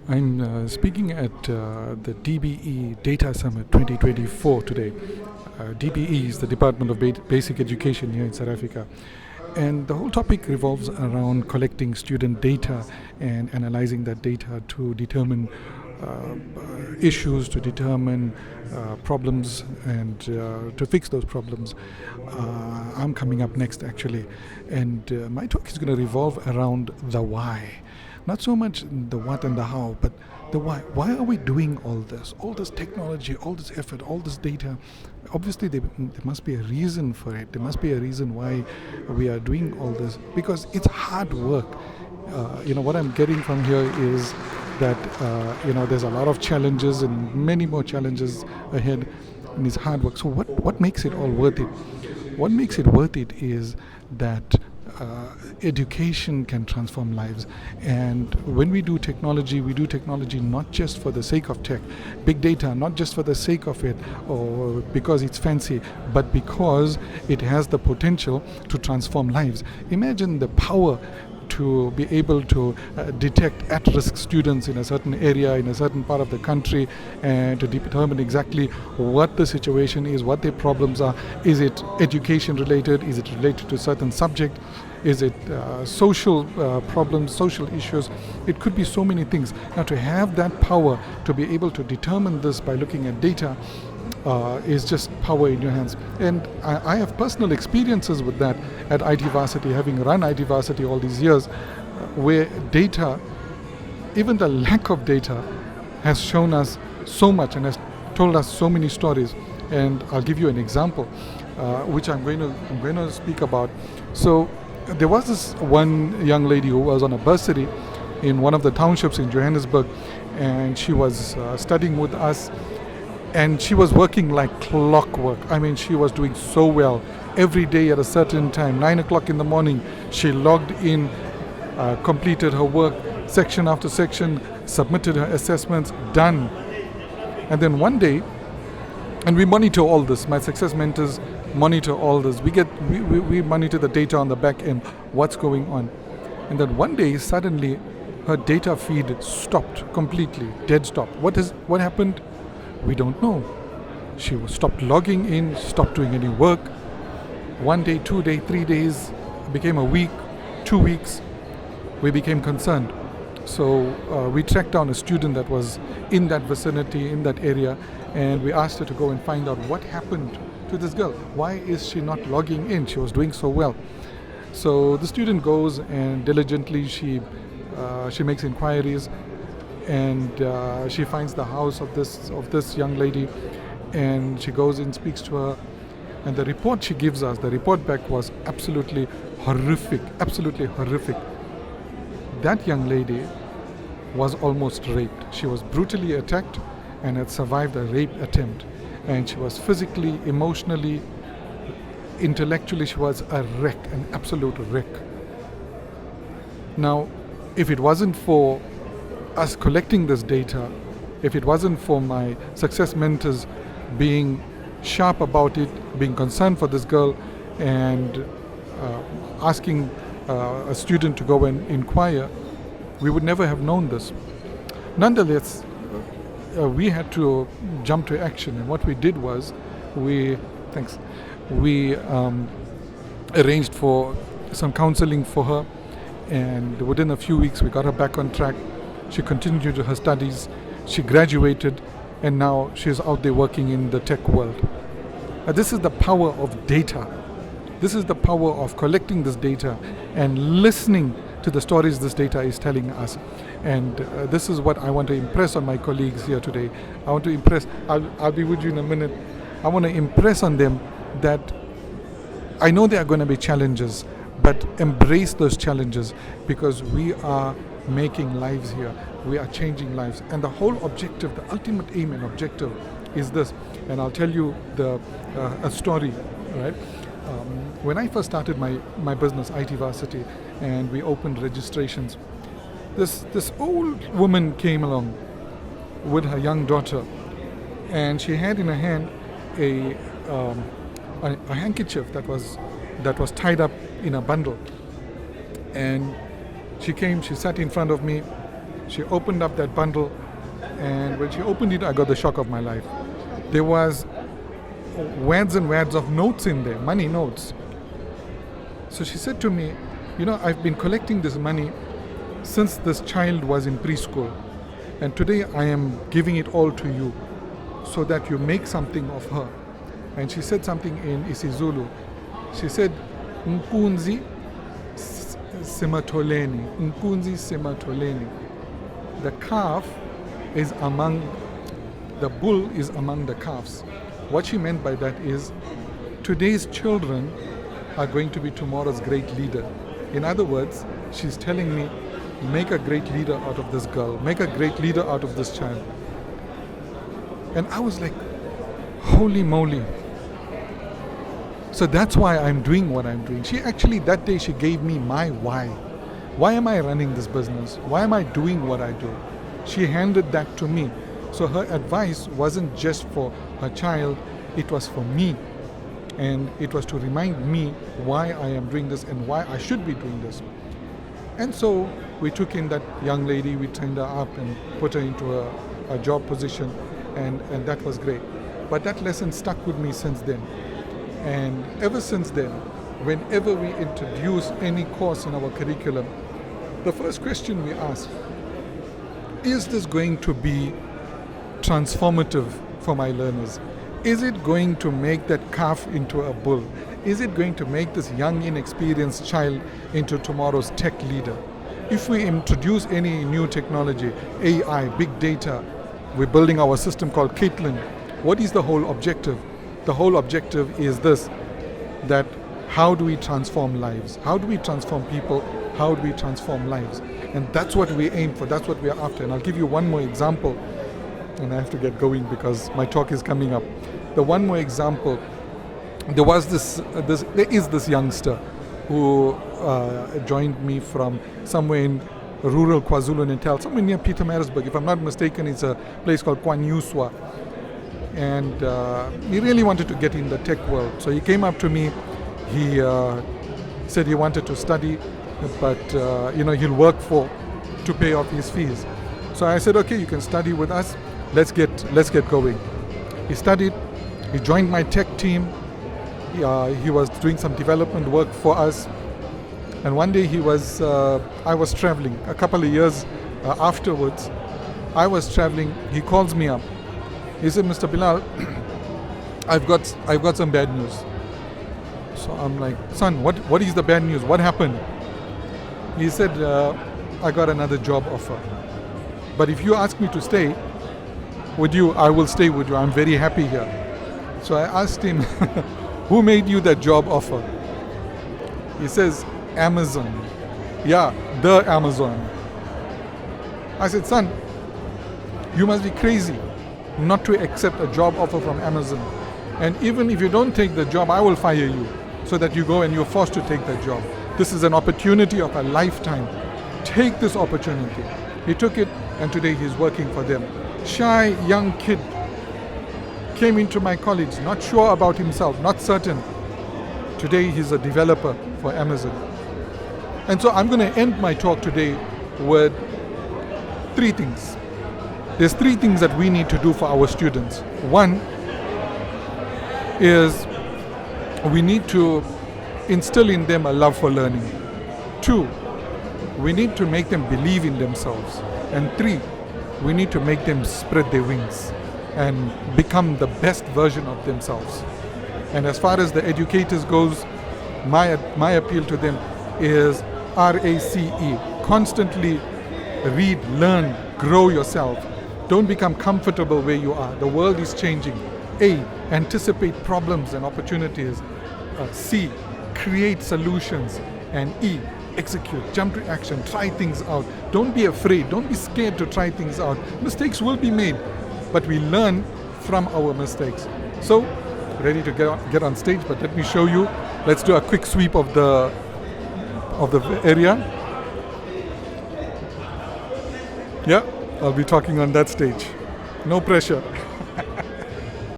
I'm speaking at the DBE Data Summit 2024 today. DBE is the Department of Basic Education here in South Africa. And the whole topic revolves around collecting student data and analyzing that data to determine issues, to determine problems, and to fix those problems. I'm coming up next actually, and my talk is going to revolve around the why. Not so much the what and the how, but the why. Why are we doing all this? All this technology, all this effort, all this data. Obviously, there must be a reason for it. There must be a reason why we are doing all this, because it's hard work. What I'm getting from here is that there's a lot of challenges and many more challenges ahead, and it's hard work. So what makes it all worth it? What makes it worth it is that education can transform lives. And when we do technology not just for the sake of tech, big data, not just for the sake of it or because it's fancy, but because it has the potential to transform lives. Imagine the power to be able to detect at-risk students in a certain area, in a certain part of the country, and to determine exactly what the situation is, what their problems are. Is it education related? Is it related to a certain subject? Is it social problems, social issues? It could be so many things. Now, to have that power to be able to determine this by looking at data is just power in your hands. And I have personal experiences with that at IT Varsity, having run IT Varsity all these years, where data, even the lack of data, has shown us so much and has told us so many stories. And I'll give you an example, which I'm going to speak about. So there was this one young lady who was on a bursary in one of the townships in Johannesburg, and she was studying with us. And she was working like clockwork. I mean, she was doing so well. Every day at a certain time, 9 o'clock in the morning, she logged in, completed her work, section after section, submitted her assessments, done. And then one day, and we monitor all this, my success mentors monitor all this. We monitor the data on the back end, what's going on. And then one day, suddenly, her data feed stopped completely, dead stop. What happened? We don't know. She stopped logging in, stopped doing any work. 1 day, 2 days, 3 days, became a week, 2 weeks. We became concerned. So we tracked down a student that was in that vicinity, in that area, and we asked her to go and find out what happened to this girl. Why is she not logging in? She was doing so well. So the student goes and diligently she makes inquiries, and she finds the house of this young lady, and she goes and speaks to her, and the report she gives us, the report back was absolutely horrific. That young lady was almost raped. She was brutally attacked and had survived a rape attempt, and she was physically, emotionally, intellectually, she was a wreck, an absolute wreck. Now, if it wasn't for us collecting this data, if it wasn't for my success mentors being sharp about it, being concerned for this girl, and asking a student to go and inquire, we would never have known this. Nonetheless, we had to jump to action, and what we did was we arranged for some counseling for her, and within a few weeks we got her back on track. She continued her studies, she graduated, and now she's out there working in the tech world. This is the power of data. This is the power of collecting this data and listening to the stories this data is telling us. And this is what I want to impress on my colleagues here today. I'll be with you in a minute. I want to impress on them that I know there are going to be challenges, but embrace those challenges, because we are making lives here. We are changing lives. And the whole objective, the ultimate aim and objective is this. And I'll tell you a story, right? When I first started my business, IT Varsity, and we opened registrations, this old woman came along with her young daughter, and she had in her hand a handkerchief that was tied up in a bundle. And she came, she sat in front of me, She opened up that bundle, and when she opened it, I got the shock of my life. There was wads and wads of notes in there, money notes. So she said to me, I've been collecting this money since this child was in preschool, and today I am giving it all to you so that you make something of her. And she said something in isiZulu. She said, "Nkunzi Isematholeni, Nkunzi Isematholeni." The calf is among, the bull is among the calves. What she meant by that is, today's children are going to be tomorrow's great leader. In other words, she's telling me, make a great leader out of this girl, make a great leader out of this child. And I was like, holy moly. So that's why I'm doing what I'm doing. She actually, that day, she gave me my why. Why am I running this business? Why am I doing what I do? She handed that to me. So her advice wasn't just for her child, it was for me. And it was to remind me why I am doing this and why I should be doing this. And so we took in that young lady, we trained her up and put her into a job position, and that was great. But that lesson stuck with me since then. And ever since then, whenever we introduce any course in our curriculum, the first question we ask, is this going to be transformative for my learners? Is it going to make that calf into a bull? Is it going to make this young, inexperienced child into tomorrow's tech leader? If we introduce any new technology, AI, big data, we're building our system called Caitlin. What is the whole objective? The whole objective is this, that how do we transform lives? How do we transform people? How do we transform lives? And that's what we aim for, that's what we are after. And I'll give you one more example, and I have to get going because my talk is coming up. The one more example, there is this youngster who joined me from somewhere in rural KwaZulu-Natal, somewhere near Pietermaritzburg. If I'm not mistaken, it's a place called Kwanyuswa. And he really wanted to get in the tech world. So he came up to me, he said he wanted to study, but he'll work to pay off his fees. So I said, okay, you can study with us, let's get going. He studied, he joined my tech team, he was doing some development work for us. And one day I was traveling, a couple of years afterwards, I was traveling, he calls me up. He said, Mr. Bilal, I've got some bad news. So I'm like, son, what is the bad news? What happened? He said, I got another job offer. But if you ask me to stay with you, I will stay with you. I'm very happy here. So I asked him, who made you that job offer? He says, Amazon. Yeah, the Amazon. I said, son, you must be crazy not to accept a job offer from Amazon. And even if you don't take the job, I will fire you so that you go and you're forced to take that job. This is an opportunity of a lifetime. Take this opportunity. He took it, and today he's working for them. Shy young kid came into my college, not sure about himself, not certain. Today he's a developer for Amazon. And so I'm going to end my talk today with three things. There's three things that we need to do for our students. One is we need to instill in them a love for learning. Two, we need to make them believe in themselves. And three, we need to make them spread their wings and become the best version of themselves. And as far as the educators goes, my appeal to them is RACE. Constantly read, learn, grow yourself. Don't become comfortable where you are. The world is changing. A, anticipate problems and opportunities. C, create solutions. And E, execute, jump to action, try things out. Don't be afraid, don't be scared to try things out. Mistakes will be made, but we learn from our mistakes. So, ready to get on stage, but let me show you. Let's do a quick sweep of the area. Yeah, I'll be talking on that stage. No pressure.